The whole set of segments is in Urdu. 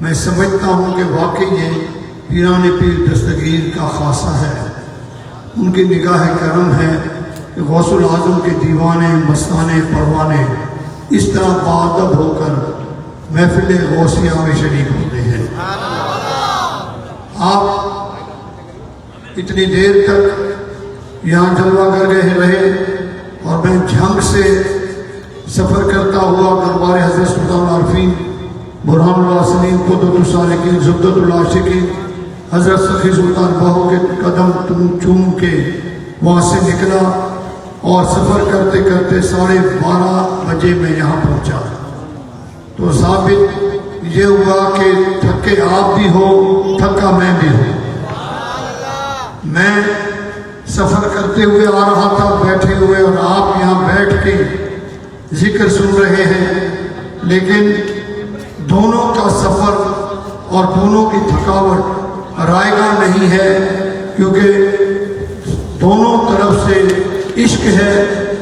میں سمجھتا ہوں کہ واقعی یہ پیران پیر دستگیر کا خاصہ ہے، ان کی نگاہ کرم ہے کہ غوث العظم کے دیوانے مستانے پروانے اس طرح باادب ہو کر محفل غوثیہ میں شریک ہوتے ہیں۔ آپ اتنی دیر تک یہاں جلوہ کر گئے رہے اور میں جھنگ سے سفر کرتا ہوا دربار حضرت سلطان العارفین برہان اللہ سلیم قدرت السالکین زبدۃ العاشقین حضرت سخی سلطان بہو کے قدم چوم کے وہاں سے نکلا اور سفر کرتے کرتے 12:30 بجے میں یہاں پہنچا۔ تو ثابت یہ ہوا کہ تھکے آپ بھی ہو، تھکا میں بھی ہوں۔ میں سفر کرتے ہوئے آ رہا تھا بیٹھے ہوئے، اور آپ یہاں بیٹھ کے ذکر سن رہے ہیں، لیکن دونوں کا سفر اور دونوں کی تھکاوٹ رائے گاں نہیں ہے، کیونکہ دونوں طرف سے عشق ہے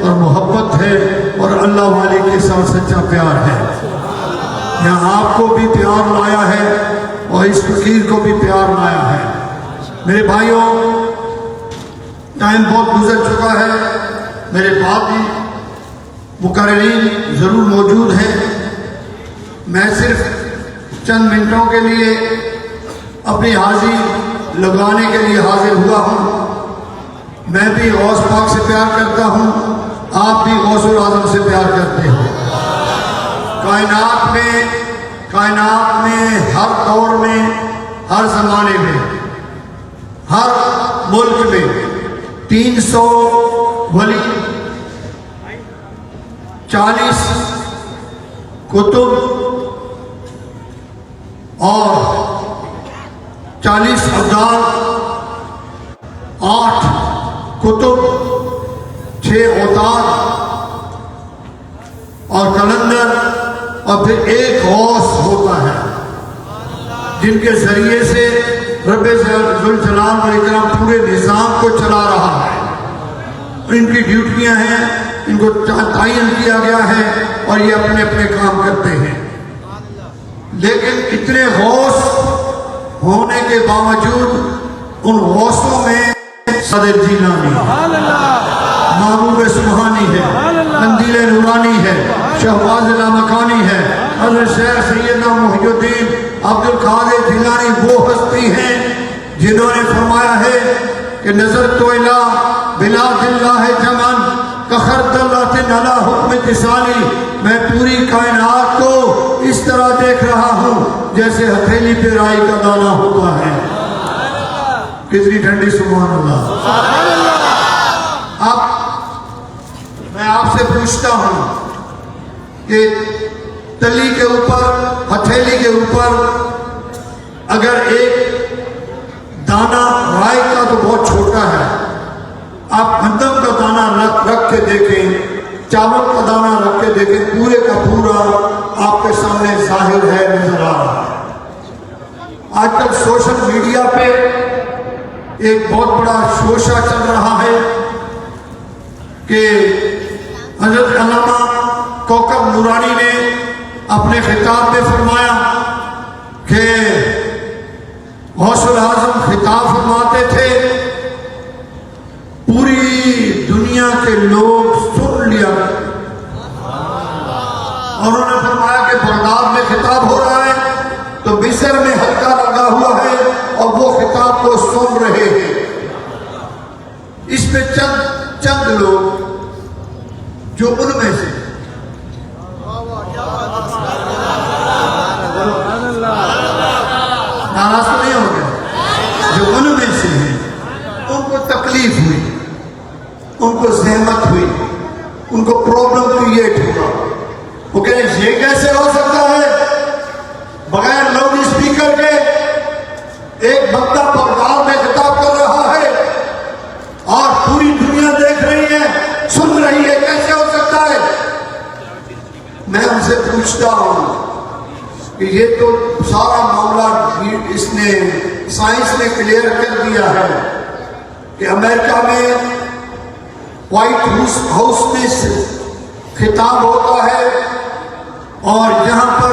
اور محبت ہے اور اللہ والے کے ساتھ سچا پیار ہے۔ یہاں آپ کو بھی پیار لایا ہے اور اس فقیر کو بھی پیار لایا ہے۔ میرے بھائیوں، ٹائم بہت گزر چکا ہے، میرے بعد بھی مقررین ضرور موجود ہیں، میں صرف چند منٹوں کے لیے اپنی حاضری لگانے کے لیے حاضر ہوا ہوں۔ میں بھی غوث پاک سے پیار کرتا ہوں، آپ بھی غوث العظم سے پیار کرتے ہو۔ کائنات میں ہر دور میں، ہر زمانے میں، ہر ملک میں 300 ولی، 40 کتب اور 40 ابدال، 8 کتب، 6 اوتار اور کلندر، اور پھر ایک غوث ہوتا ہے جن کے ذریعے سے رب ذوالجلال والاکرام پورے نظام کو چلا رہا ہے۔ ان کی ڈیوٹیاں ہیں، ان کو تعین کیا گیا ہے اور یہ اپنے اپنے کام کرتے ہیں۔ لیکن اتنے غوث ہونے کے باوجود ان غوثوں میں صدر جیلانی ہے، محبوب سبحانی ہے، قندیل نورانی ہے، شہباز لامکانی ہے، حضرت شیخ سیدنا محی الدین عبد القادر جیلانی وہ ہستی ہیں جنہوں نے فرمایا ہے کہ نظرت الی بلاد اللہ جمعاً کخردلۃ علی حکم اتصالی، میں پوری کائنات کو اس طرح دیکھ رہا ہوں جیسے ہتھیلی پہ رائی کا دانہ ہوتا ہے۔ کتنی ٹھنڈی سبحان اللہ۔ اب میں آپ سے پوچھتا ہوں کہ تلی کے اوپر، ہتھیلی کے اوپر اگر ایک دانہ رائی کا تو بہت چھوٹا ہے، آپ گندم کا دانہ رکھ کے دیکھیں، چاول کا دانہ رکھ کے دیکھیں، پورے کا پورا آپ کے سامنے ظاہر ہے، نظر آ رہا ہے۔ آج کل سوشل میڈیا پہ ایک بہت بڑا شوشہ چل رہا ہے کہ حضرت علامہ کوکب نورانی نے اپنے خطاب میں فرمایا کہ غوث العظم خطاب فرماتے تھے، پوری دنیا کے لوگ سن لیا، اور انہوں نے فرمایا کہ بغداد میں خطاب ہو رہا ہے تو مصر میں حلقہ لگا ہوا ہے اور وہ خطاب کو سن رہے ہیں۔ اس میں چند لوگ جو ان میں سے ناراض نہیں ہو گئے، جو ان میں سے ہیں، ان کو تکلیف ہوئی، ان کو زحمت ہوئی، ان کو پرابلم کریٹ ہوا۔ وہ کہے یہ کیسے ہو سکتا ہے بغیر لاؤڈ اسپیکر کے ایک بندہ بغداد میں خطاب کر رہا ہے اور پوری دنیا دیکھ رہی ہے، سن رہی ہے، کیسے ہو سکتا ہے؟ میں ان سے پوچھتا ہوں کہ یہ تو سارا معاملہ اس نے سائنس نے کلیئر کر دیا ہے کہ امریکہ میں وائٹ ہاؤس میں خطاب ہوتا ہے اور یہاں پر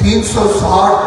360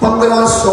1500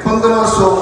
1500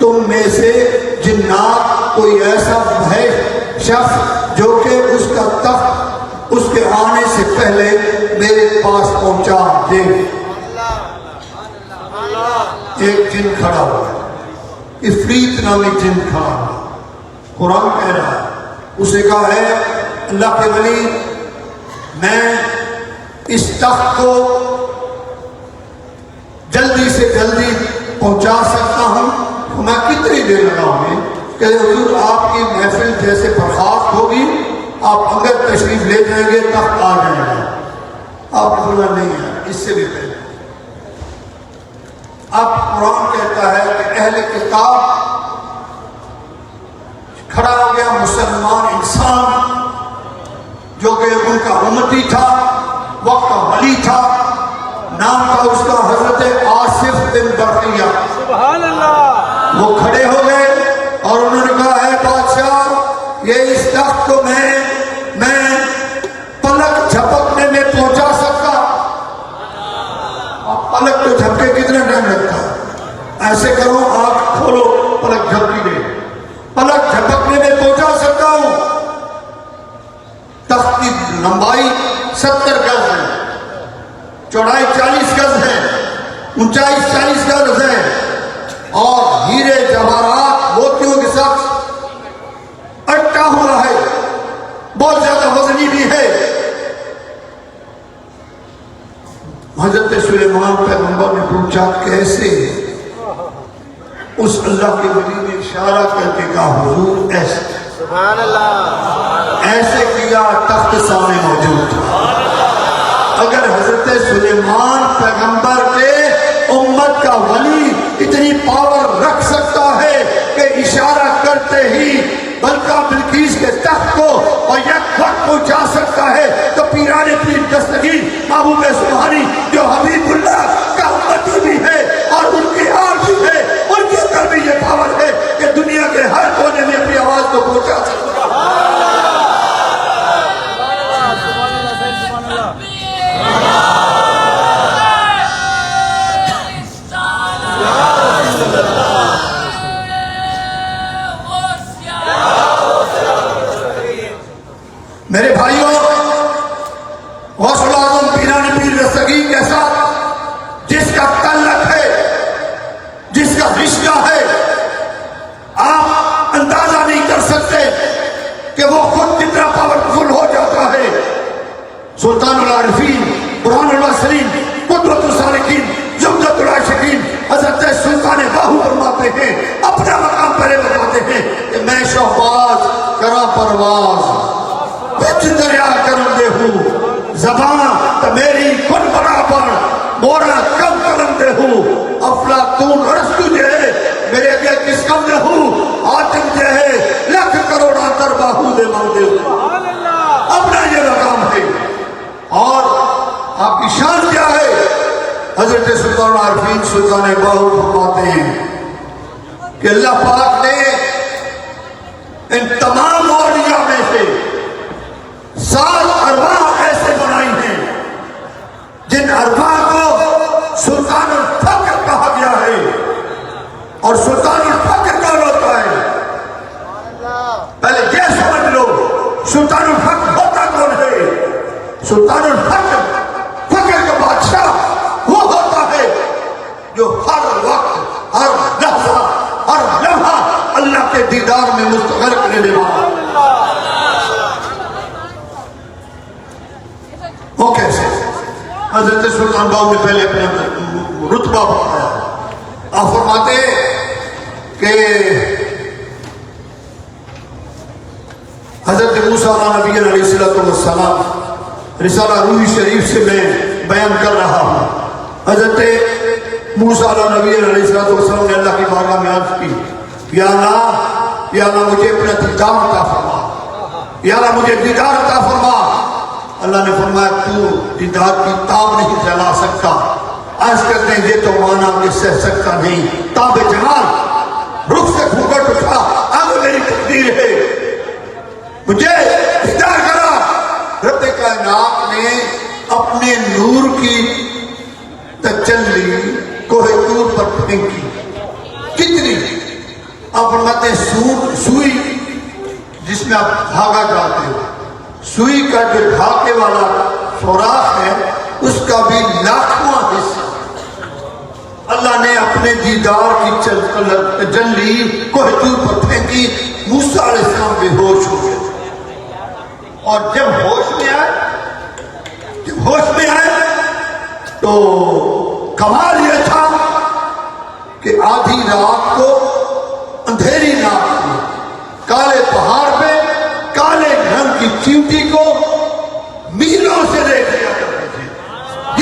تم میں سے جنات کوئی ایسا ہے شخص جو کہ اس کا تخت اس کے آنے سے پہلے میرے پاس پہنچا دے. ایک جن کھڑا ہوا ہے، افریت نامی جن کھڑا ہوا. قرآن کہہ رہا ہے، اسے کہا ہے اللہ کے ولی میں اس تخت کو جلدی سے جلدی پہنچا سکتا ہوں. میں کتنی دیر لگاؤں گی؟ کہ حضور آپ کی محفل جیسے برخاست ہوگی آپ اگر تشریف لے جائیں گے تخت آ جائے گا. آپ نے بولا نہیں ہے، اس سے بھی پہلے. اب قرآن کہتا ہے کہ اہل کتاب کھڑا ہو گیا مسلمان انسان جو کہ ان کا امتی تھا، وقت کا ولی تھا، نام تھا اس کا حضرت آصف بن برقیہ. سبحان اللہ. وہ کھڑے ہو گئے اور انہوں نے کہا ہے بادشاہ یہ اس تخت کو میں پلک جھپکنے میں پہنچا سکتا. پلک تو جھپکے کتنا ٹائم لگتا ہے؟ ایسے کرو آنکھ کھولو پلک جھپکی دے. پلک جھپکنے میں پہنچا سکتا ہوں. تخت کی لمبائی 70 گز ہے، چوڑائی 40 گز ہے، اونچائی 40 گز ہے، اور ہیرے جواہرات موتیوں کے ساتھ اٹکا ہوا ہے، بہت زیادہ وزنی بھی ہے. حضرت سلیمان پیغمبر نے پوچھا کیسے؟ اس اللہ کے ولی نے اشارہ کر کے کہا حضور ایسے. سبحان اللہ. ایسے کیا تخت سامنے موجود تھا. اگر حضرت سلیمان پیغمبر کے امت کا ولی اتنی پاور رکھ سکتا ہے کہ اشارہ کرتے ہی بلکہ بلقیس کے تخت کو اور یک وقت پہنچا سکتا ہے تو پیران پیر دستگیر محبوب سبحانی جو حبیب اللہ کا امتی بھی ہے اور ان کی آل بھی ہے، ان کے اندر بھی یہ پاور ہے کہ دنیا کے ہر کونے میں اپنی آواز کو پہنچا سکتا ہے. میرے بھائیوں، غوث العظم پیران پیر دستگیر کے ساتھ جس کا تعلق ہے، جس کا رشتہ ہے، آپ اندازہ نہیں کر سکتے کہ وہ خود کتنا پاورفل ہو جاتا ہے. سلطان العارفین، برہان الواسرین، قدوۃ السالکین، زبدۃ العاشقین حضرت سلطان باہو فرماتے ہیں، اپنا مقام پہلے بتاتے ہیں کہ میں شہباز کرا پرواز بچ دریا کرم دے ہوں، زبان تو میری کن برابر مورا کم کرم دے ہوں. افلاطون ارسطو جو ہے میرے اگے کس کم دے ہوں، آتم جو ہے لاکھ کروڑا تر باہو دے مانگ دے ہوں. اپنا یہ مقام ہے. اور آپ کی شان کیا ہے؟ حضرت سلطان العارفین سلطان باہو فرماتے ہیں کہ اللہ پاک نے ان تمام اولیاء میں سے 7 ارواح ایسے بنائی ہیں جن ارواح کو سلطان الفقر کہا گیا ہے. اور سلطان الفقر کون ہوتا ہے؟ پہلے یہ سمجھ لو سلطان الفقر ہوتا کون ہے؟ سلطان الفقر فقر کا بادشاہ وہ ہوتا ہے جو ہر وقت، ہر لحظہ، ہر لمحہ اللہ کے دیدار میں مستغرق رہنے والا. وہ کیسے؟ حضرت سلطان باہو نے پہلے اپنا رتبہ بتایا. آپ فرماتے کہ حضرت موسیٰ نبی علیہ السلام رسالہ روحی شریف سے میں بیان کر رہا ہوں. حضرت موسیٰ نبی علیہ السلام نے اللہ کی بارگاہ میں عرض کی، یا اللہ مجھے اپنا دیدار عطا فرما، یا اللہ مجھے دیدار عطا فرما. اللہ نے فرمایا تو دیدار کی تاب نہیں جلا سکتا. عرض کرتے ہیں یہ تو مانا کہ سہ سکتا نہیں. تاب جمال رخ سے گھونگھٹ اٹھا، اب میری تقدیر ہے مجھے دیدار کرا. رب کائنات نے اپنے نور کی تجلی کوہ طور پر پھینکی. کتنی آپ فرماتے ہیں سوئی جس میں آپ دھاگا ڈالتے ہو، سوئی کا جو دھاگے والا سوراخ ہے اس کا بھی لاکھواں حصہ اللہ نے اپنے دیدار کی تجلی کوہ طور پر پھینکی، موسیٰ علیہ السلام بے ہوش ہو گئے، اور جب ہوش میں آئے تو کمال یہ تھا کہ آدھی رات کو اندھیری رات میں کالے پہاڑ پہ کالے رنگ کی چیونٹی کو میلوں سے دیکھ لیا کرتے تھے۔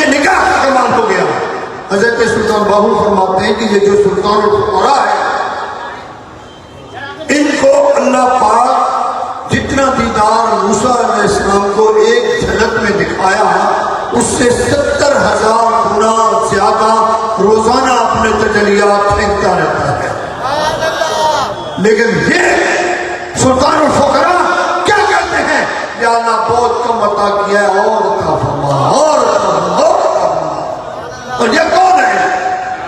یہ نگاہ کا کمال ہو گیا۔ حضرت سلطان باہو فرماتے ہیں کہ یہ جو سلطان الفقراء ہے ان کو اللہ پاک جتنا دیدار موسیٰ علیہ السلام کو ایک جھلک میں دکھایا اس سے 70,000 گنا زیادہ روزانہ اپنے تجلیات پھینکتا رہتا ہے۔ لیکن یہ سلطان الفقراء کیا کہتے ہیں؟ یا اللہ بہت کم عطا کیا ہے، اور عطا فرما، اور عطا فرما۔ اور یہ کون ہے؟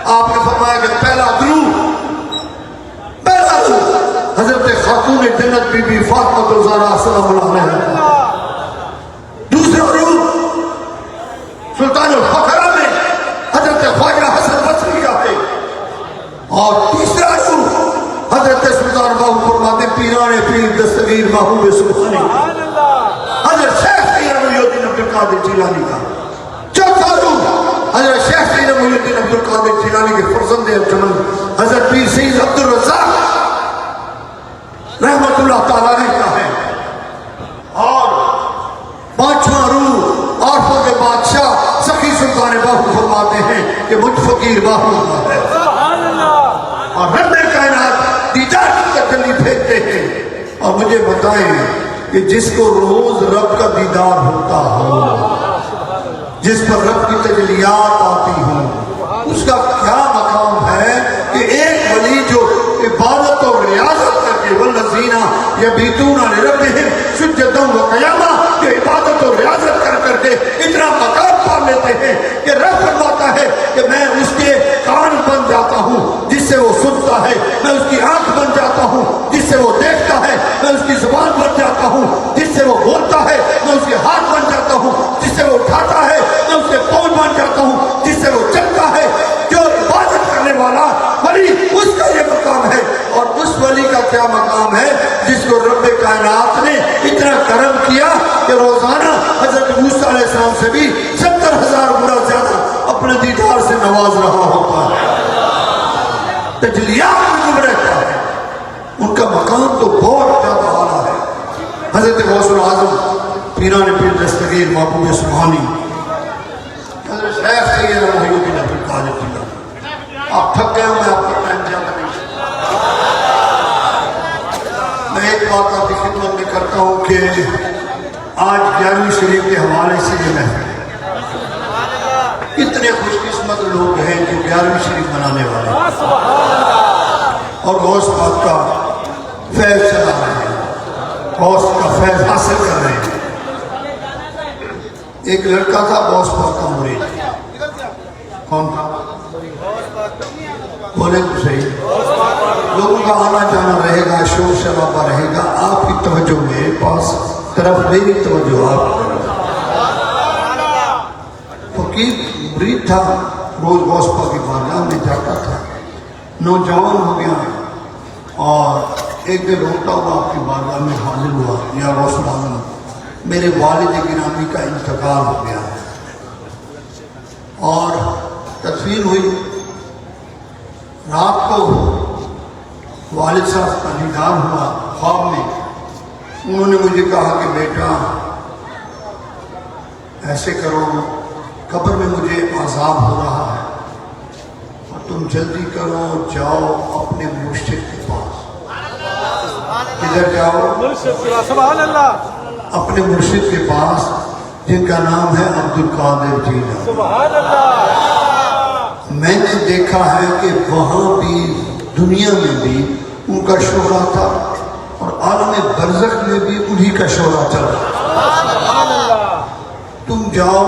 آپ نے فرمایا کہ پہلا درود حضرت خاتون جنت بی بی فاطمہ الزہرا سلام اللہ علیہ، دوسرا درود سلطان الفقراء میں حضرت خواجہ حسن بصری کا ہے، اور تیسرا درود حضرت سلطان باہو فرماتے پیران پیر دستگیر محبوب سبحانی حضرت شیخ سید محی الدین عبد القادر جیلانی کا، چوتھا درود حضرت شیخ سید محی الدین عبد القادر جیلانی کے فرزند ارجمند حضرت پیر سید عبد الرزاق رحمت اللہ تعالیٰ نے کا ہے، اور پانچواں روح عارفوں کے بادشاہ سخی سلطان باہو فرماتے ہیں کہ مجھ فقیر باہو کا ہے، اور رب کائنات دیدار کی تجلی پھینکتے ہیں۔ اور مجھے بتائیں کہ جس کو روز رب کا دیدار ہوتا ہو، جس پر رب کی تجلیات آتی ہوں، اس کا کیا مقام ہے کہ ایک ولی جو عبادت اور ریاضت کر کے والذین یبیتون لربہم سجدا وقیاما، جو عبادت اور ریاضت کر کے اتنا مقام پا لیتے ہیں کہ رب فرماتا ہے کہ میں اس کے کان بن جاتا ہوں جس سے وہ سنتا ہے، میں اس کی آنکھ بن جاتا ہوں جس سے وہ دیکھتا ہے، میں اس کی زبان بن جاتا ہوں جس سے وہ بولتا ہے، میں اس کے ہاتھ بن جاتا ہوں جس سے وہ اٹھاتا ہے، میں اس کے پاؤں بن جاتا ہوں جس سے وہ چلتا ہے۔ جو عبادت کرنے والا ولی اس کا یہ مقام ہے، اور اس ولی کا کیا مقام ہے جس کو رب کائنات نے اتنا کرم کیا کہ روزانہ حضرت موسیٰ علیہ السلام سے بھی 70,000 گنا زیادہ اپنے دیدار سے نواز رہا ہوتا ہے، تجلیات میں ڈوب رہتا ہے، ان کا مقام تو بہت زیادہ اعلیٰ ہے۔ حضرت غوث العظم پیران پیر دستگیر محبوب سبحانی حضرت شیخ سید محی الدین عبد القادر جیلانی، آپ تھک گئے ہوں، میں آپ کا ٹائم زیادہ نہیں، میں ایک بات آپ کی خدمت میں کرتا ہوں کہ آج 11ویں شریف کے حوالے سے یہ محفل اتنے خوش قسمت لوگ ہیں جو 11ویں شریف منانے والے ہیں اور غوث پاک کا فیض چلا رہے ہیں، غوث کا فیض حاصل کر رہے ہیں۔ ایک لڑکا تھا غوث پاک کا مرید، کون تھا؟ بولے تو صحیح، لوگوں کا آنا جانا رہے گا، شور شرابہ رہے گا، آپ کی توجہ میرے پاس طرف، میری توجہ آپ کی طرف۔ فقیر مرید تھا، روز غوث پاک کی بارگاہ میں جاتا تھا، نوجوان ہو گیا اور ایک دن روتا ہوا آپ کی بارگاہ میں حاضر ہوا، یا غوث العظم میرے والد گرامی کا انتقال ہو گیا، اور تدفین ہوئی۔ رات کو والد صاحب کا دیدار ہوا خواب میں، انہوں نے مجھے کہا کہ بیٹا ایسے کرو، قبر میں مجھے عذاب ہو رہا ہے اور تم جلدی کرو، جاؤ اپنے مرشد کے پاس۔ کدھر جاؤ؟ سبحان اللہ، اپنے مرشد کے پاس جن کا نام ہے عبد القادر جیلانی۔ سبحان اللہ۔ میں نے دیکھا ہے کہ وہاں بھی دنیا میں بھی ان کا شہرہ تھا اور عالم برزخ میں بھی انہی کا شہرہ چل رہا۔ تم جاؤ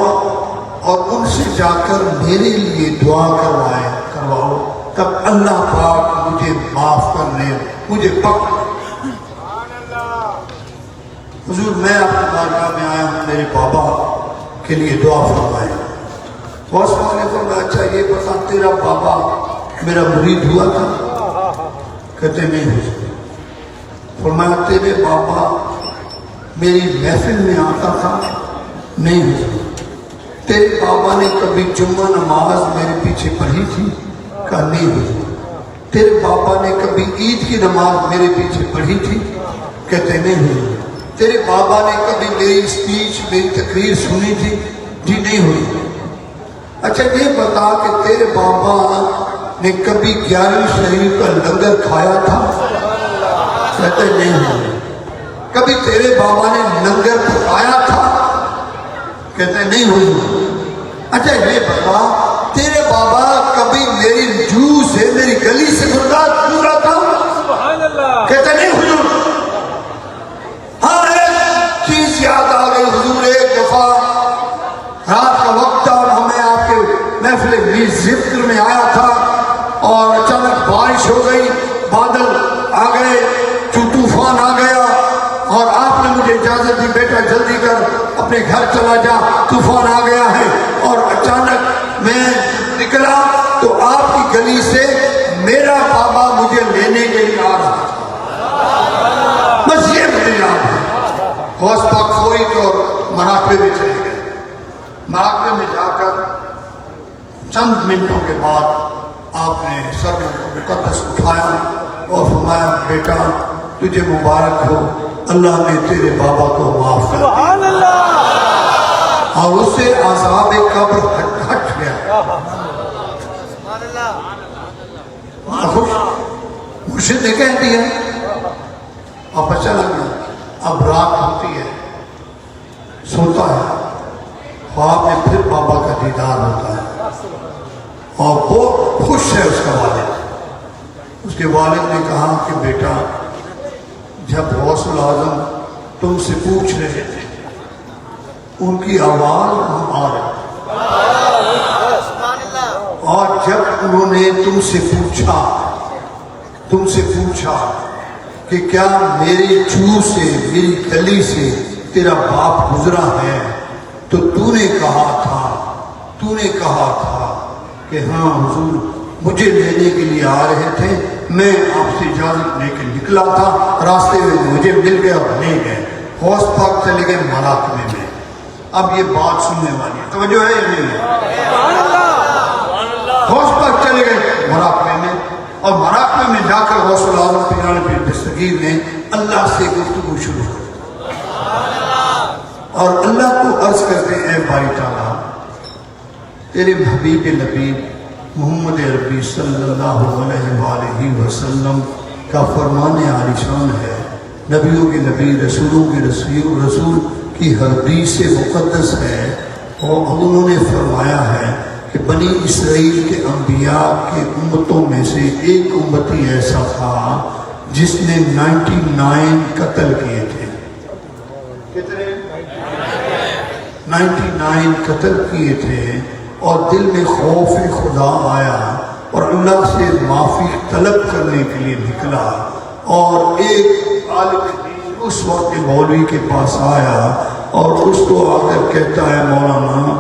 اور ان سے جا کر میرے لیے دعا کرواؤ تب اللہ پاک مجھے معاف کر لے، مجھے پکڑ۔ حضور میں آپ کی بارگاہ میں آیا ہوں، میرے بابا کے لیے دعا فرمائے۔ بہت سوالے کو میں اچھا یہ بتا تیرا بابا میرا مرید ہوا تھا؟ کہتے نہیں حضور۔ فرمایا تیرے بابا میری محفل میں آتا تھا؟ نہیں حضور۔ تیرے بابا نے کبھی جمعہ نماز میرے پیچھے پڑھی تھی؟ کہا نہیں حضور۔ تیرے بابا نے کبھی عید کی نماز میرے پیچھے پڑھی تھی؟ کہتے نہیں حضور۔ تیرے بابا نے کبھی میری اسپیچ میری تقریر سنی تھی؟ جی نہیں ہوئی۔ اچھا یہ بتا کہ تیرے بابا نے کبھی 11ویں شریف کا لنگر کھایا تھا؟ کہتے نہیں ہوئی۔ کبھی تیرے بابا نے لنگر پکایا تھا؟ کہتے نہیں ہوئی۔ اچھا یہ بتا تیرے بابا کبھی میری جو سے میری گلی سے گزرا تھا؟ سبحان اللہ۔ کہتے نہیں حضور۔ ہاں ایک چیز یاد آ گئی حضور، ایک دفعہ رات کا وقت تھا اور ہمیں آپ کے محفل ذکر میں آیا تھا اور اچانک بارش ہو گئی، بادل آ گئے، طوفان آ گیا اور آپ نے مجھے اجازت دی بیٹا جلدی کر اپنے گھر چلا جا، طوفان آ گیا ہے۔ اور اچانک میں نکلا تو آپ کی گلی سے میرا بابا مجھے لینے کے لیے آ رہا تھا، بس یہ مجھے یاد ہے۔ غوث پاک فوری طور مراقبے میں چلے گئے۔ مراقبے میں جا کر چند منٹوں کے بعد آپ نے سر مقدس اٹھایا اور فرمایا بیٹا تجھے مبارک ہو، اللہ نے تیرے بابا کو معاف کر دیا۔ سبحان اللہ۔ اور اس سے عذاب قبر ہٹ گیا۔ مرشد نے کہہ دیا اب چلا گیا۔ اب رات ہوتی ہے، سوتا ہے، خواب میں پھر بابا کا دیدار ہوتا ہے اور وہ خوش ہے اس کا والد۔ اس کے والد نے کہا کہ بیٹا جب غوث الاعظم تم سے پوچھ رہے تھے ان کی آواز ہم آ رہے، اور جب انہوں نے تم سے پوچھا کہ کیا میری چو سے میری گلی سے تیرا باپ گزرا ہے تو تو نے کہا تھا کہ ہاں حضور مجھے لینے کے لیے آ رہے تھے، میں آپ سے اجازت لے کے نکلا تھا، راستے میں مجھے مل گیا اور لے گئے۔ غوث پاک چلے گئے مراقبے میں۔ اب یہ بات سننے والی ہے، توجہ ہے یا نہیں ہے؟ غوث پاک چلے گئے مراقبے میں اور مراقبے میں جا کر غوث الاعظم پیران پیر دستگیر نے اللہ سے گفتگو شروع کر اور اللہ کو عرض کرتے اے باری تعالیٰ تیرے حبیب نبی محمد عربی صلی اللہ علیہ وآلہ وسلم کا فرمان عالی شان ہے، نبیوں کے نبی رسولوں کے رسول کی حدیث مقدس ہے، اور انہوں نے فرمایا ہے کہ بنی اسرائیل کے انبیاء کے امتوں میں سے ایک امتی ایسا تھا جس نے 99 قتل کیے تھے۔ کتنے؟ 99 قتل کیے تھے اور دل میں خوف خدا آیا اور اللہ سے معافی طلب کرنے کے لیے نکلا، اور ایک عالم دین اس وقت مولوی کے پاس آیا اور اس کو آ کر کہتا ہے مولانا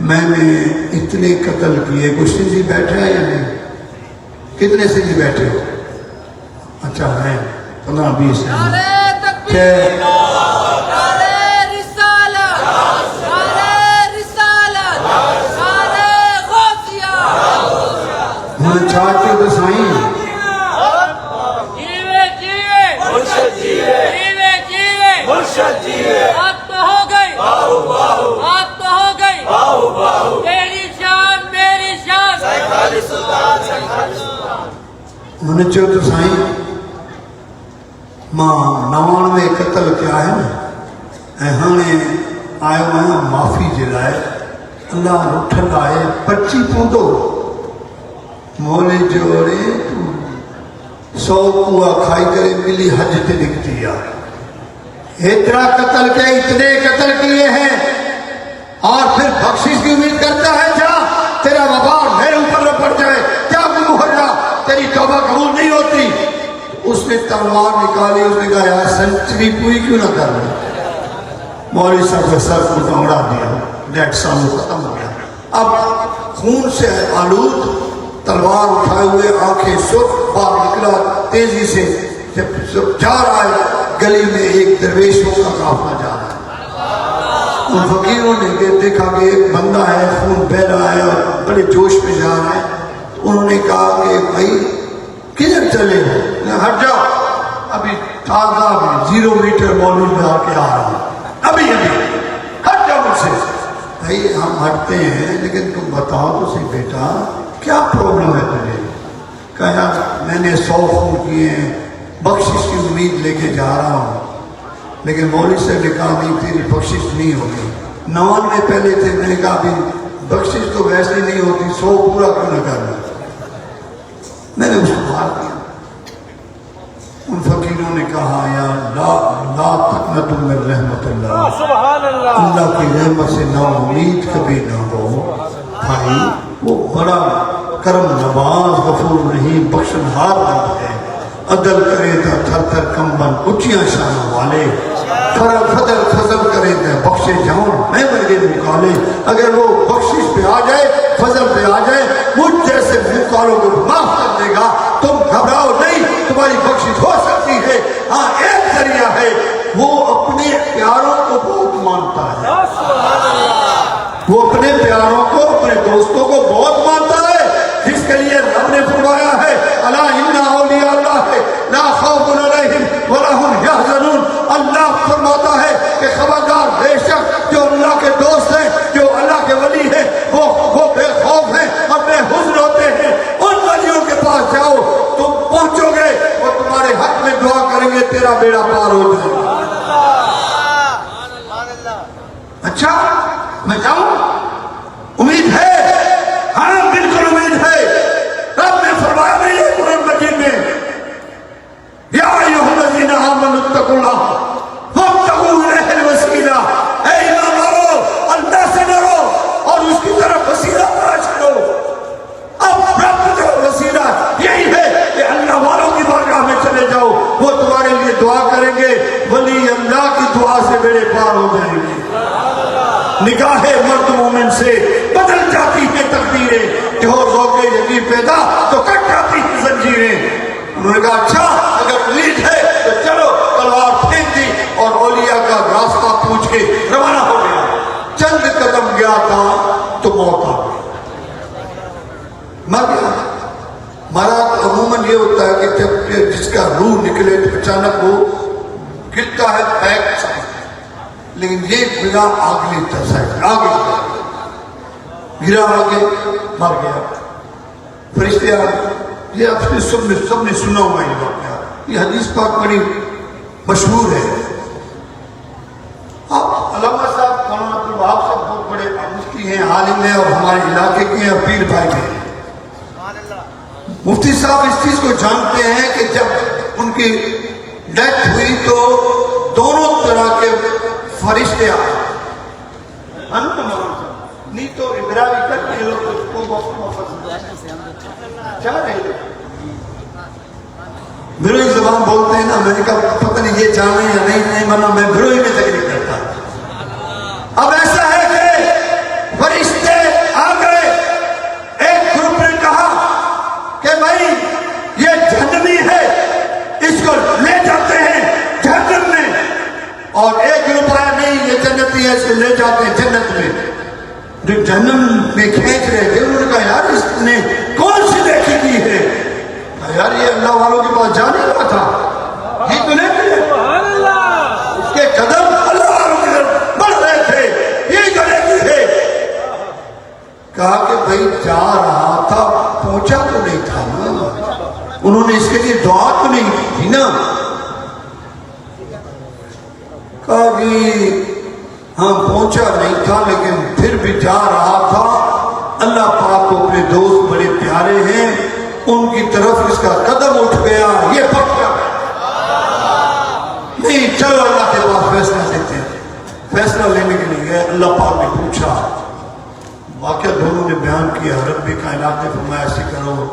میں نے اتنے قتل کیے۔ کچھ سنجھی بیٹھے ہیں یا نہیں؟ کتنے سنجھی بیٹھے ہو؟ اچھا ہے 15-20 چاہتے تو سائیں آپ تو ہو گئی تیری شان میری شان انہیں چاہتے تو سائیں ماں 99 قتل کیا ہے نا ایہانے آئے وہاں معافی جلائے اللہ رٹھل آئے 25 پوندو مولے جوڑے 100 کوا کھائی کرے ملی حج تے نکتی آئے اتنا قتل کے اتنے قتل کیے ہیں اور پھر بخشش کی امید کرتا ہے جا تیرا وبال میرے اوپر نہ پڑ جائے اس نے تلوار نکالی، اس نے کہا یار سنچری پوری کیوں نہ کر رہے؟ مولوی صاحب کا سر کو دوڑا دیا، ڈیٹ سامنے ختم ہو گیا۔ اب خون سے آلود تلوار اٹھائے ہوئے، آنکھیں سرخ، باہر نکلا تیزی سے، جب جا رہا ہے گلی میں ایک درویشوں کا قافلہ جا رہا ہے۔ ان فقیروں نے دیکھا کہ ایک بندہ ہے، خون بہہ رہا ہے اور بڑے جوش میں جا رہا ہے، تو انہوں نے کہا کہ بھائی کدھر چلے ہو؟ ہٹ جاؤ، ابھی تازہ میں 0 میٹر مولوی میں آ کے آ رہا ہوں، ابھی ہٹ جاؤ مجھ سے۔ بھائی ہم ہٹتے ہیں لیکن تم بتاؤ تو صحیح بیٹا کیا پرابلم ہے تجھے؟ کہا میں نے 100 خون کیے ہیں، بخشش کی امید لے کے جا رہا ہوں، لیکن مولوی سے نے کہا نہیں تیری بخشش نہیں ہوگی۔ 99 پہلے تھے، میں نے کہا بھی بخشش تو ویسے نہیں ہوتی، 100 پورا کیوں نہ کرنا؟ میں نے اس کو مار دیا۔ ان فقیروں نے کہا یا لا تقنطوا من رحمت اللہ، سبحان اللہ، اللہ کی رحمت سے نا امید کبھی نہ ہو۔ بھائی وہ بڑا کرم نواز غفور رحیم بخشنہار رب ہے، عدل کرے تا تھر تھر کمبن اچیاں شانوں والے، فضل فضل کرے تا بخشے جاؤں میں مرگے مکالے۔ اگر وہ بخشش پہ آ جائے، فضل پہ آ جائے، مجھ جیسے مکالوں کو معاف کر دے گا۔ تم گھبراؤ نہیں، تمہاری بخشش ہو سکتی ہے۔ ہاں ایک ذریعہ ہے، وہ اپنے پیاروں کو بہت مانتا ہے، وہ اپنے پیاروں کو، اپنے دوستوں کو بہت مانتا ہے، جس کے لیے رب نے فرمایا ہے الا ان اولیاء اللہ لا خوف علیہم ولا هم یحزنون۔ اللہ فرماتا ہے کہ خبردار، بے شک جو اللہ کے دوست ہیں، جو اللہ کے ولی ہیں، وہ بے خوف ہیں اور بے حزن ہوتے ہیں۔ ان ولیوں کے پاس جاؤ، تم پہنچو گے، وہ تمہارے حق میں دعا کریں گے، تیرا بیڑا پار ہو جائے گا۔ اچھا میں جاؤں؟ امید ہے؟ ہاں بالکل امید ہے۔ رب نے فرمایا نہیں ہے قرآن مجید میں یا ایھا الذین آمنوا اتقوا اللہ وابتغوا الیہ الوسیلہ، اے ایمان والو اللہ سے ڈرو اور اس کی طرف وسیلہ تلاش کرو۔ اب رب کی طرف وسیلہ یہی ہے کہ اللہ والوں کی بارگاہ میں چلے جاؤ، وہ تمہارے لیے دعا کریں گے، ولی اللہ کی دعا سے بیڑے پار ہو جائیں گے۔ نگاہ مرد مومن سے بدل جاتی ہیں تقدیریں، جو ذوق یقین پیدا تو کٹ جاتی ہیں زنجیریں۔ انہوں نے کہا اچھا اگر امید ہے تو چلو، تلوار پھینک دی اور اولیاء کا راستہ پوچھ کے روانہ ہو گیا۔ چند قدم گیا تھا تو موت آ گئی، مر گیا۔ مرا عموماً یہ ہوتا ہے کہ جب جس کا روح نکلے تو اچانک وہ گرتا ہے بیک سائڈ، لیکن یہ گرا آگے سائڈ، آگے گرا، آگے مر گیا۔ فرشتے یہ آپ نے سب نے سنا ہوا یہ واقعہ، یہ حدیث پاک بڑی مشہور ہے۔ آپ علامہ صاحب مولانا عبد الوہاب صاحب بہت بڑے مفتی ہیں، عالم ہیں اور ہمارے علاقے کے ہیں، پیر بھائی ہیں۔ مفتی صاحب اس چیز کو جانتے ہیں کہ جب ان کی ڈیتھ ہوئی تو دونوں طرح کے فرشتے آئے، نہیں تو ابراہی کر کے لوگ اس کو چاہ رہے ہیں، بھروئی زبان بولتے ہیں نا، میں نے کہا پتہ نہیں یہ جانے یا نہیں مانا، میں بھروئی میں تقریر کرتا۔ اب ایسا ہے کہ فرشتے آ گئے، ایک گروپ نے کہا کہ بھائی یہ جہنمی ہے، اس کو لے جاتے ہیں جہنم میں، اور ایک گروپ آیا نہیں یہ جنتی ہے، اس کو لے جاتے ہیں جنت میں۔ جو جہنم میں کھینچ رہے تھے انہوں نے کہا یار اس نے کون سی دیکھی کی ہے؟ یار یہ اللہ والوں کے پاس جا نہیں رہا تھا، یہ تو نہیں تھے، اس کے قدم اللہ والوں کی طرف بڑھ رہے تھے، یہ کرے کی ہے۔ کہا کہ بھائی جا رہا تھا، پہنچا تو نہیں تھا نا، انہوں نے اس کے لیے دعا تو نہیں کی تھی نا۔ کہا کہ ہاں پہنچا نہیں تھا لیکن پھر بھی جا رہا تھا، اللہ پاک کو اپنے دوست بڑے پیارے ہیں، ان کی طرف اس کا قدم اٹھ گیا، یہ پکا نہیں، چلو اللہ کے پاس فیصلہ دیتے ہیں۔ فیصلہ لینے کے لیے گئے، اللہ پاک نے پوچھا، واقعہ دونوں نے بیان کیا، رب کائنات نے فرمایا ایسے کرو،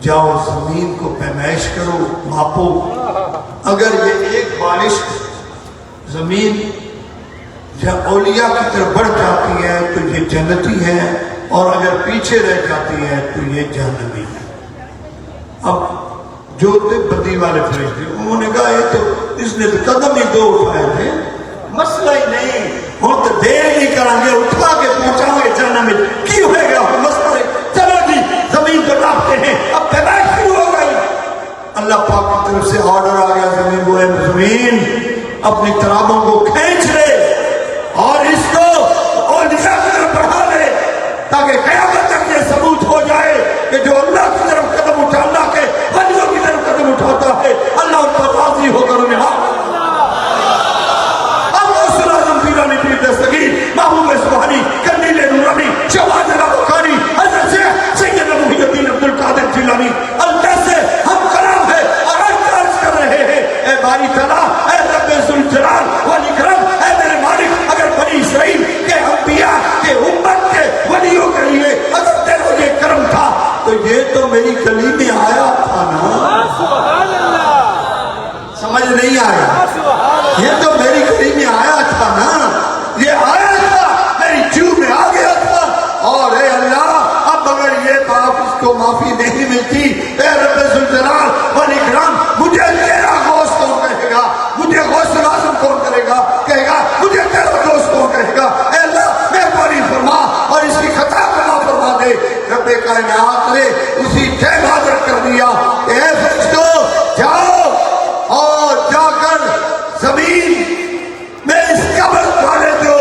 جاؤ زمین کو پیمائش کرو، ماپو، اگر یہ ایک بارش زمین جب اولیاء کی طرف بڑھ جاتی ہے تو یہ جنتی ہے، اور اگر پیچھے رہ جاتی ہے تو یہ جہنمی ہے۔ اب جو تھے بدی والے فرشتے، انہوں نے کہا یہ تو اس نے قدم ہی دو اٹھائے تھے، مسئلہ ہی نہیں، ہم تو دیر نہیں کریں گے، اٹھا کے پہنچاؤں گے جہنم میں، کی ہوئے گا مسئلہ ہے، چلو جی زمین کو ناپتے ہیں، اب پیدائش شروع ہو گئی۔ اللہ پاک کی طرف سے آرڈر آ گیا زمین کو، اے زمین اپنی ترابوں کو کھینچ لے اور اس کو اور دشا کی طرف بڑھا لے، تاکہ قیامت تک یہ ثبوت ہو جائے کہ جو اللہ کی طرف قدم اٹھا، اللہ کے ولیوں کی طرف قدم اٹھاتا ہے، اللہ ان پر راضی ہو کر انہیں محبوب سبحانی، قندیل نورانی، شہباز بخاری، حضرت شیخ سید محی الدین عبد القادر جیلانی، اللہ سے ہم کلام ہے اور عرض کر رہے ہیں، اے باری تعالیٰ، اے رب ذوالجلال والاکرام، اے میرے مالک، اگر بنی اسرائیل کے انبیاء کے امت کے ولیوں کے لیے اگر تیرا یہ کرم تھا تو یہ تو میری گلی میں آیا تھا نا، سبحان اللہ، سمجھ نہیں آیا، یہ تو میری گلی میں آیا تھا نا، یہ آیا تھا، میری جو میں آ گیا تھا، اور اے اللہ اب اگر یہ باپ اس کو معافی نہیں ملتی، اے رب ذوالجلال والاکرام، مجھے تیرا گوشت کون کہے گا، مجھے غوث الاعظم کون کرے گا، کہے گا مجھے تیرا دوست کون کہے گا، اے اللہ مہربانی فرما اور اس کی خطا کو معاف فرما دے۔ رب کائنات نے اسی ٹائم حاضر کر دیا، اے فرشتو جاؤ اور جا کر زمین میں اس قبر والے جو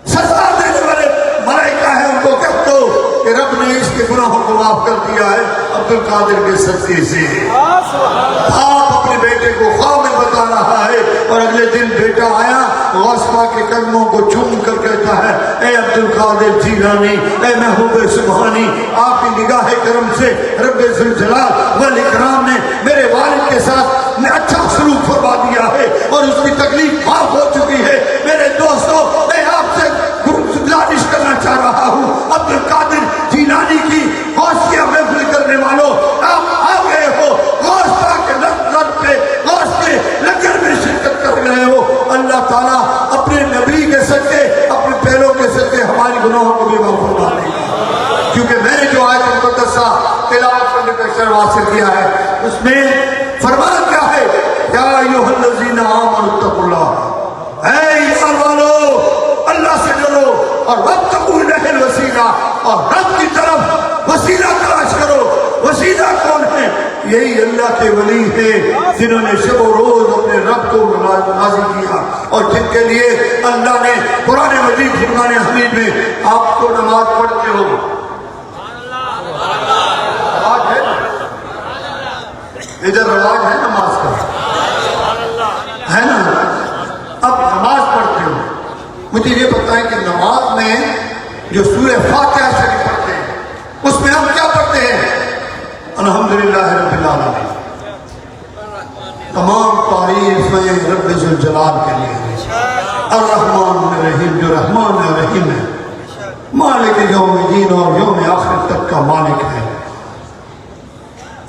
سزا دینے والے ملائکہ ہیں ان کو کہہ دو کہ رب نے اس کے گناہوں کو معاف کر دیا ہے عبد القادر کے صدقے سے۔ باپ اپنے بیٹے کو خواب میں بتا رہا ہے، اور اگلے دن بیٹا آیا غوث پاک کے قدموں کو چوم کر کہتا ہے، اے عبد القادر جیلانی، اے محبوب سبحانی، آپ کی نگاہ کرم سے رب ذوالجلال والاکرام نے میرے والد کے ساتھ اچھا سلوک فرما دیا ہے اور اس کی تکلیف معاف ہو چکی ہے۔ میرے دوستوں، میں آپ سے گزارش کرنا چاہ رہا ہوں، عبد القادر جیلانی کی غوثیہ محفل کرنے والوں، آپ آ گئے ہو، غوث پاک کے لشکر پہ، غوث کے لنگر میں شرکت کر رہے ہو، اللہ تعالیٰ اپنے نبی کے صدقے، اپنے پیروں کے صدقے ہماری گناہوں کو بھی معاف فرما دے گا، کیونکہ میں نے جو آیت مقدسہ تلاوت کرنے کا شرف حاصل کیا ہے اس میں فرمان کیا ہے، یا ایھا الذین آمنوا اتقوا اللہ، اے ایمان والو اللہ سے ڈرو اور وابتغوا الیہ الوسیلہ، اور رب کی طرف وسیلہ تلاش کرو۔ وسیلہ کون ہے؟ یہی اللہ کے ولی ہیں جنہوں نے شب و روز اپنے رب کو راضی کیا، اور جن کے لیے اللہ نے قرآن مجید فرقان حمید میں آپ کو نماز پڑھتے ہو، رواج ہے ادھر، رواج ہے نماز کا، ہے نا، اب نماز پڑھتے ہو، مجھے یہ بتائیں کہ نماز میں جو سورہ فاتحہ شریف پڑھتے ہیں اس میں ہم کیا پڑھتے ہیں؟ الحمدللہ رب العالمین، تمام تعریفیں رب ذوالجلال کے لیے، الرحمن الرحیم جو رحمان الرحیم ہے، مالک یوم الدین اور یوم آخر تک کا مالک ہے،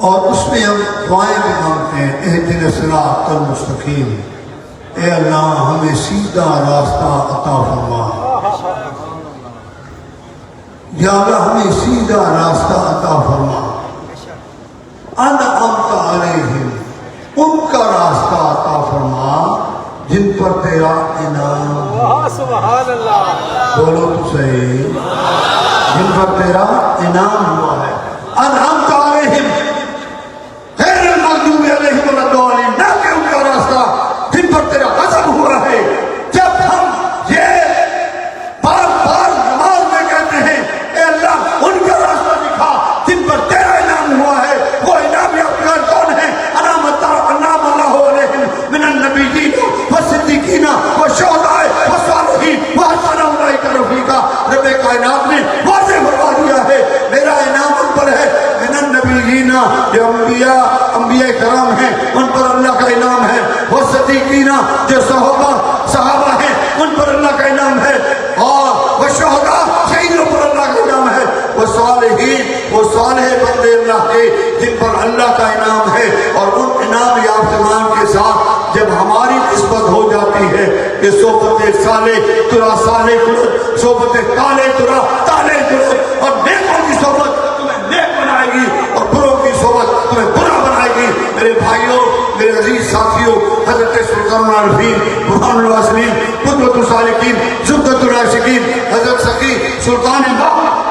اور اس میں ہم دعائیں بھی مانگتے ہیں، اہدنا الصراط المستقیم، اے اللہ ہمیں سیدھا راستہ عطا فرما، یا اللہ ہمیں سیدھا راستہ عطا فرما، انعمت علیہم، ان کا راستہ عطا فرما جن پر تیرا انعام ہے، سبحان اللہ، بولو تو صحیح، جن پر تیرا انعام ہوا ہے، انعمت علیہم غیر المغضوب علیہم ولا الضالین، نہ کہ ان کا راستہ جن پر تیرا غضب ہوا ہے۔ جب ہم یہ بار بار نماز میں کہتے ہیں اے اللہ ان کا راستہ دکھا جن پر تیرا انعام ہوا ہے، وہ انعام یافتگان کون ہیں؟ انعام اللہ علیہم من النبیین والصدیقین والشہداء والصالحین وحسن اولئک رفیقا۔ رب کائنات نے واضح فرما دیا ہے میرا انعام ان پر ہے، من النبیین جو انبیاء کرام ہیں ان پر اللہ کا انعام ہے، والصدیقین جو صحابہ ہیں ان پر اللہ کا انعام ہے، اور والشہداء شہیدوں پر اللہ کا انعام ہے، والصالحین وہ صالح بندے کا انعام ہے، اور ان انعام یافتگان کے ساتھ جب ہماری نسبت ہو جاتی ہے کہ صحبت صالح ترا صالح ترا، صحبت تالے ترا تالے ترا، اور نیکوں کی صحبت تمہیں نیک بنائے گی اور بروں کی صحبت تمہیں برا بنائے گی۔ میرے بھائیوں، میرے عزیز ساتھیوں، حضرت سلطان العارفین برہان الواصلین قدوۃ السالکین زبدۃ العاشقین حضرت سخی سلطان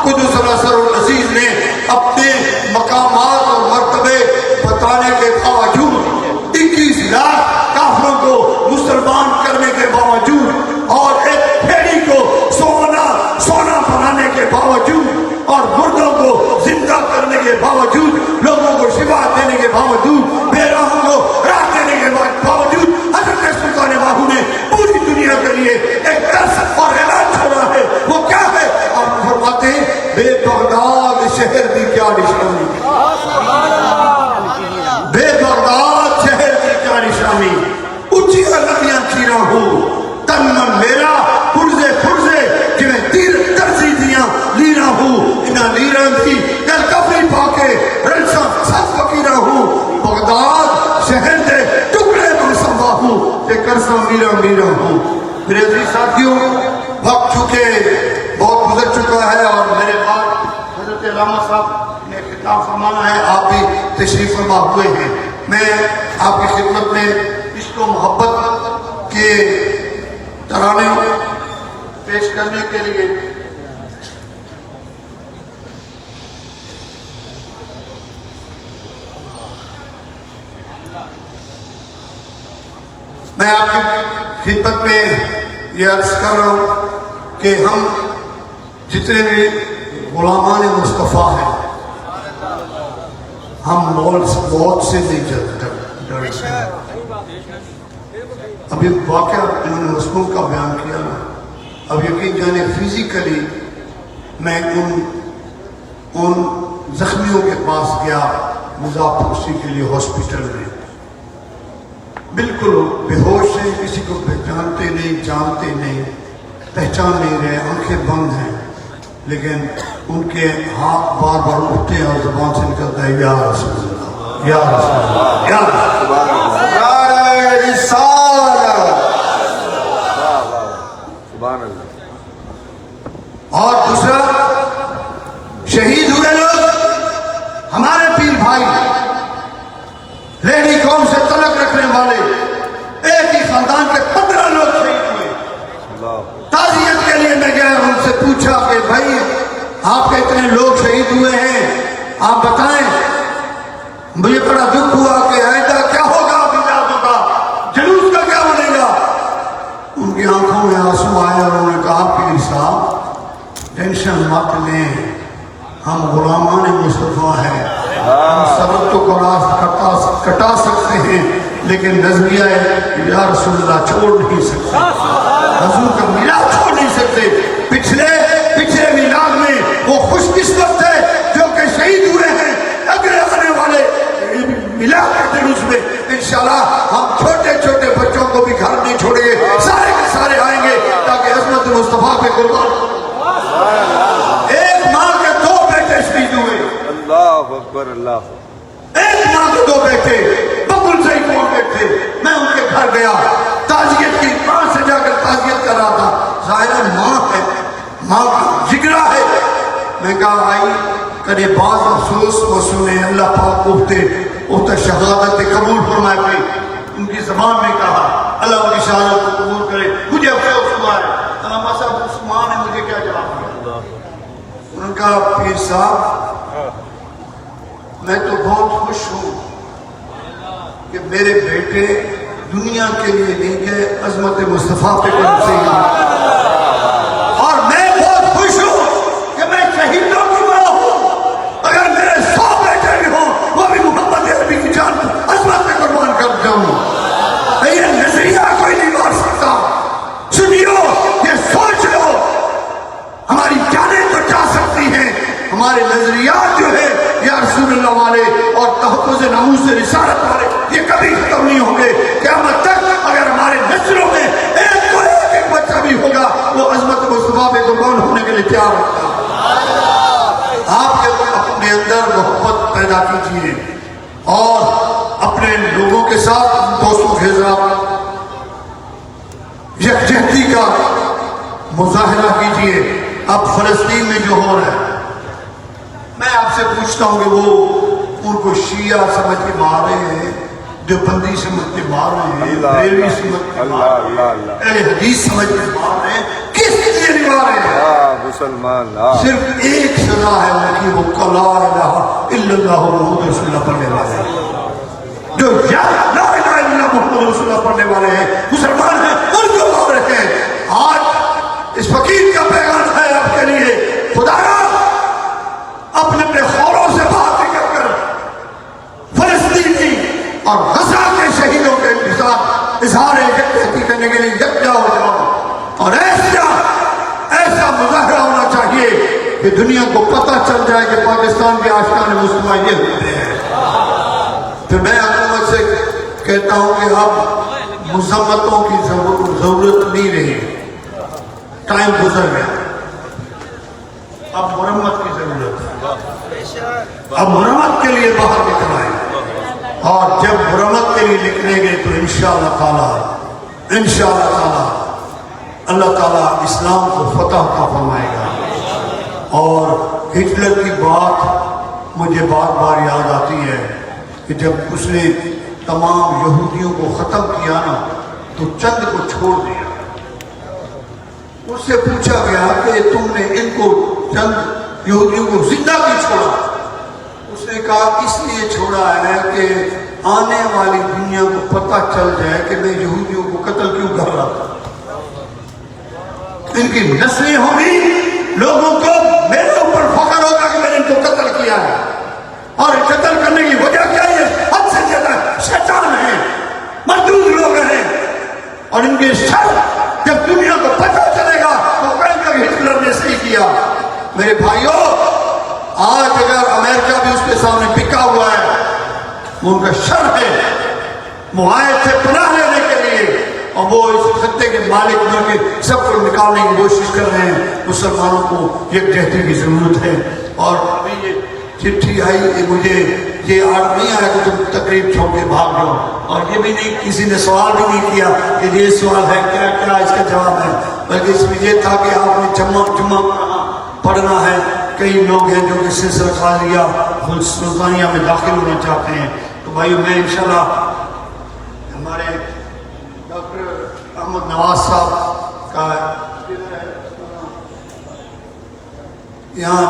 قدس الاسر العزیز نے اپنے مقامات اور مرتبے بتانے کے باوجود 21 لاکھ کافروں کو مسلمان کرنے کے باوجود اور ایک پھیڑی کو سونا بنانے کے باوجود اور مردوں کو زندہ کرنے کے باوجود، لوگوں کو شفا دینے کے باوجود، بے راہوں کو راہ دینے کے باوجود، حضرت سلطان باہو نے پوری دنیا کے لیے ایک درس اور اعلان چھوڑا ہے۔ وہ کیا ہے؟ آپ فرماتے ہیں بے بغداد شہر کی کیا نشانی، بے بغداد شہر کی کیا نشانی، اچھی لڑیاں چیراں ہو تن من میرا پرزے پرزے جویں تیر ترسی دیاں لیراں ہو، انہاں لیراں کی گل کفری پاکے رلساں سب فقیراں ہو، بغداد شہر دے ٹکڑے برساں باہو تے کرساں میراں میراں ہو۔ میرے عزیز ساتھیوں، وقت چکے بہت گزر چکا ہے اور میرے بعد حضرت علامہ صاحب نے خطاب فرمانا ہے، آپ بھی تشریف فرما ہوئے ہیں۔ میں آپ کی خدمت میں عشق و محبت کے ترانے پیش کرنے کے لیے میں آپ کی خدمت میں یہ عرض کر رہا ہوں کہ ہم جتنے بھی غلامان مصطفیٰ ہیں، ہم موت سے نہیں ڈرتے ہیں۔ ابھی واقعہ انہوں نے مسلم کا بیان کیا نا، اب یقین جانے فزیکلی میں ان زخمیوں کے پاس گیا مضاف پرسی کے لیے ہاسپٹل میں، بالکل بے ہوش ہیں، کسی کو پہچانتے نہیں، جانتے نہیں، پہچان نہیں رہے، آنکھیں بند ہیں، لیکن ان کے ہاتھ بار بار اٹھتے ہیں اور زبان سے نکلتا ہے یا رسول اللہ، یا رسول اللہ، یا رسول اللہ، اور دوسرا شہید ہوئے لوگ ہمارے پیر بھائی، لیڈی قوم سے تعلق رکھنے والے، ایک ہی خاندان کے 15 لوگ شہید ہوئے۔ تعزیت کے لیے میں گیا، ان سے پوچھا کہ بھائی آپ کے اتنے لوگ شہید ہوئے ہیں، آپ بتائیں۔ مجھے بڑا دکھ ہوا کہ آئندہ کیا ہوگا، میلادوں کا جلوس کا کیا بنے گا۔ ان کی آنکھوں میں آنسو آئے اور انہوں نے کہا پیر صاحب ٹینشن مت لیں، ہم غلامان مصطفیٰ ہیں، ہم سبق تو کٹا سکتے ہیں لیکن نظریہ یا رسول اللہ چھوڑ نہیں سکتے، حضور کا میلاد چھوڑ نہیں سکتے۔ پچھلے میلاد میں وہ خوش قسمت تھے جو کہ شہید ہوئے ہیں، اگلے آنے والے میلاد کے دن اس میں انشاءاللہ ہم چھوٹے چھوٹے بچوں کو بھی گھر نہیں چھوڑیں گے، سارے کے سارے آئیں گے تاکہ عظمت مصطفیٰ پہ قربان۔ ایک ماں کے 2 بیٹے شہید ہوئے، اللہ اکبر، اللہ، ایک ماں کے 2 بیٹے ببل سے ہی پہنچے تھے۔ میں ان کے گھر گیا، تعزیت کی ماں سے جا کر تعزیت کر رہا تھا، ظاہر ماں ہے، ماں کا جگرا ہے۔ میں کہا آئی کدے بعض افسوس و سنے اللہ پاک افتہ شہادت قبول فرمائے گئی۔ ان کی زبان میں کہا اللہ ان کی شہادت کو قبول کرے، مجھے افسوس ہوا ہے۔ علامہ صاحب عثمان نے مجھے کیا جواب دیا؟ ان کا پیر صاحب میں تو بہت خوش ہوں کہ میرے بیٹے دنیا کے لیے نہیں گئے، عظمت مصطفیٰ پہ قدم سے ہی، اور میں بہت خوش ہوں کہ میں شہیدوں کی ماں ہوں۔ اگر میرے 100 بیٹے بھی ہوں وہ بھی محمد عربی کی جان عظمت پہ قربان کر جاؤں۔ یہ نظریہ کوئی نہیں مار سکتا۔ سنیو، یہ سوچ لو، ہماری جانیں تو جا سکتی ہیں، ہمارے نظریات جو ہے یا رسول اللہ والے اور تحفظ ناموس رسالت والے یہ کبھی ختم نہیں ہوں گے قیامت تک۔ اگر ہمارے نسلوں میں ایک بچہ بھی ہوگا وہ عظمت مصطفیٰ پہ قربان ہونے کے لیے تیار ہوگا۔ آپ کے اپنے اندر محبت پیدا کیجیے اور دوستوں کے ساتھ یکجہتی کا مظاہرہ کیجئے. اب فلسطین میں جو ہو رہا ہے، میں آپ سے پوچھتا ہوں کہ وہ ان کو شیعہ سمجھ کے مار رہے ہیں، جو بندی سمجھ کے مار رہے ہیں، بریلوی سمجھ کے مار رہے ہیں، اہل حدیث سمجھ کے مار رہے ہیں، کس لیے مار رہے ہیں؟ مسلمان صرف ایک سزا ہے ان کی، وہ لا الہ الا اللہ محمد رسول اللہ پڑھنے والے ہیں. جو یا لا الہ الا اللہ محمد رسول اللہ پڑھنے والے ہیں، مسلمان ہیں، ان کو مار رہے ہیں. آج اس فقیر کا پیغام ہے آپ کے لیے، خدایا اپنے اپنے خوروں سے باہر نکل کر فلسطین کی اور غزہ کے شہیدوں کے اظہار یکجہتی کرنے کے لیے یکجا ہو جاؤ، اور ایسا مظاہرہ ہونا چاہیے کہ دنیا کو پتہ چل جائے کہ پاکستان کے آشکار مسلمہ یہ ہوتے ہیں. پھر میں حکومت سے کہتا ہوں کہ اب مذمتوں کی ضرورت نہیں رہی، ٹائم گزر گیا، اب مرمت کی ضرورت ہے. اب مرمت کے لیے باہر نکل آئے، اور جب مرمت کے لیے نکلیں گے تو انشاءاللہ تعالی اللہ تعالیٰ اسلام کو فتح عطا فرمائے گا. اور ہٹلر کی بات مجھے بار بار یاد آتی ہے کہ جب اس نے تمام یہودیوں کو ختم کیا نا تو چند کو چھوڑ دیا. اس سے پوچھا گیا کہ تم نے ان کو چند یہودیوں کو زندہ کیوں چھوڑا؟ اس نے کہا اس لیے چھوڑا ہے کہ آنے والی دنیا کو پتہ چل جائے کہ میں یہودیوں کو قتل کیوں کر رہا تھا. ان کی نسلیں ہوگی، لوگوں کو میرے اوپر فخر ہوگا کہ میں نے ان کو قتل کیا ہے. اور قتل کرنے کی وجہ کیا ہے؟ حد سے زیادہ شیطان ہیں، مردود لوگ ہیں، اور ان کے شر جب دنیا کو پتہ چلے گا تو کہیں گے ہٹلر نے صحیح کیا. میرے بھائیوں، آج اگر امریکہ بھی اس کے سامنے پکا ہوا ہے، وہ ان کا شر ہے، معاہد سے پناہ لینے کے لیے، اور وہ اس خطے کے مالک بن کے سب کو نکالنے کی کوشش کر رہے ہیں. مسلمانوں کو یکجہتی کی ضرورت ہے. اور ابھی یہ چٹھی آئی کہ مجھے یہ آرڈر نہیں آیا کہ تم تقریب چھوڑ کے بھاگ جاؤ، اور یہ بھی نہیں، کسی نے سوال بھی نہیں کیا کہ یہ سوال ہے کیا کیا اس کا جواب ہے، بلکہ اس میں یہ تھا کہ آپ نے جمعہ پڑھنا ہے. کئی لوگ ہیں جو کہ سلسلہ خالیہ سلطانیہ میں داخل ہونا چاہتے ہیں. تو بھائیو، میں انشاءاللہ ہمارے ڈاکٹر احمد نواز صاحب کا یہاں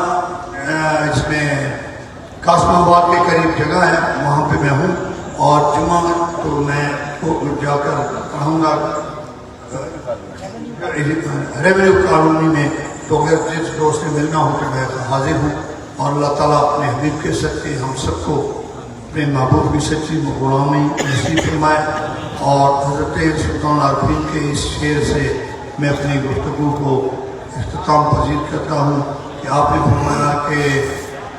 اس میں قاسم آباد کے قریب جگہ ہے، وہاں پہ میں ہوں، اور جمعہ تو میں جا کر پڑھاؤں گا ریونیو کالونی میں. تو اگر جس دوست نے ملنا ہو تو میں حاضر ہوں. اور اللہ تعالیٰ اپنے حبیب کے صدقے ہم سب کو اپنے محبوب کی سچی غلامی نصیب فرمائے. اور حضرت سلطان عارفین کے اس شعر سے میں اپنی گفتگو کو اختتام پذیر کرتا ہوں کہ آپ نے فرمایا کہ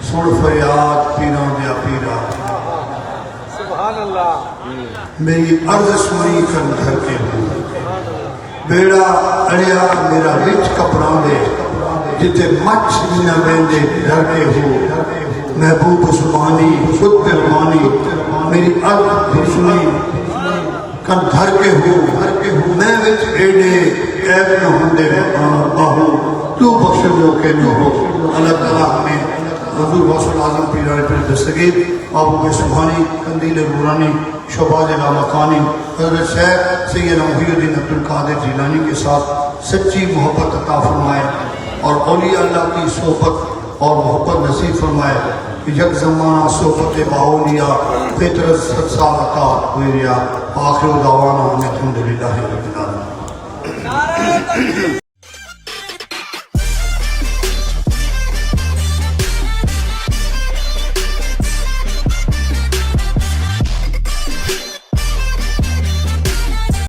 سن فریاد پیران دیا پیرا، سبحان اللہ. میری عرض سنی کر گھر کے ہوں، بیڑا اڑیا میرا رچ کپڑا دے، جتے مچ نہ بیندے گھر کے ہو. محبوب عثمانی خود پروانی، میری عرض سنی کر گھر کے ہو. میں وچ ایڈے عیب نہ ہوندے باہو، تو بخش لو کہ نہ ہو. اللہ تعالیٰ ہمیں حضور غوث الاعظم پیران پر دستگیر محبوب سبحانی قندیل نورانی شہباز لامکانی حضرت شیخ سید محی الدین عبد القادر جیلانی کے ساتھ سچی محبت عطا فرمائے، اور اولیاء اللہ کی صحبت اور محبت نصیب فرمائے. یک زمانہ صحبت باولیاء فطرت 7 سال عطا ہوئی ریا. آخر دعوانا الحمدللہ رب العالمین.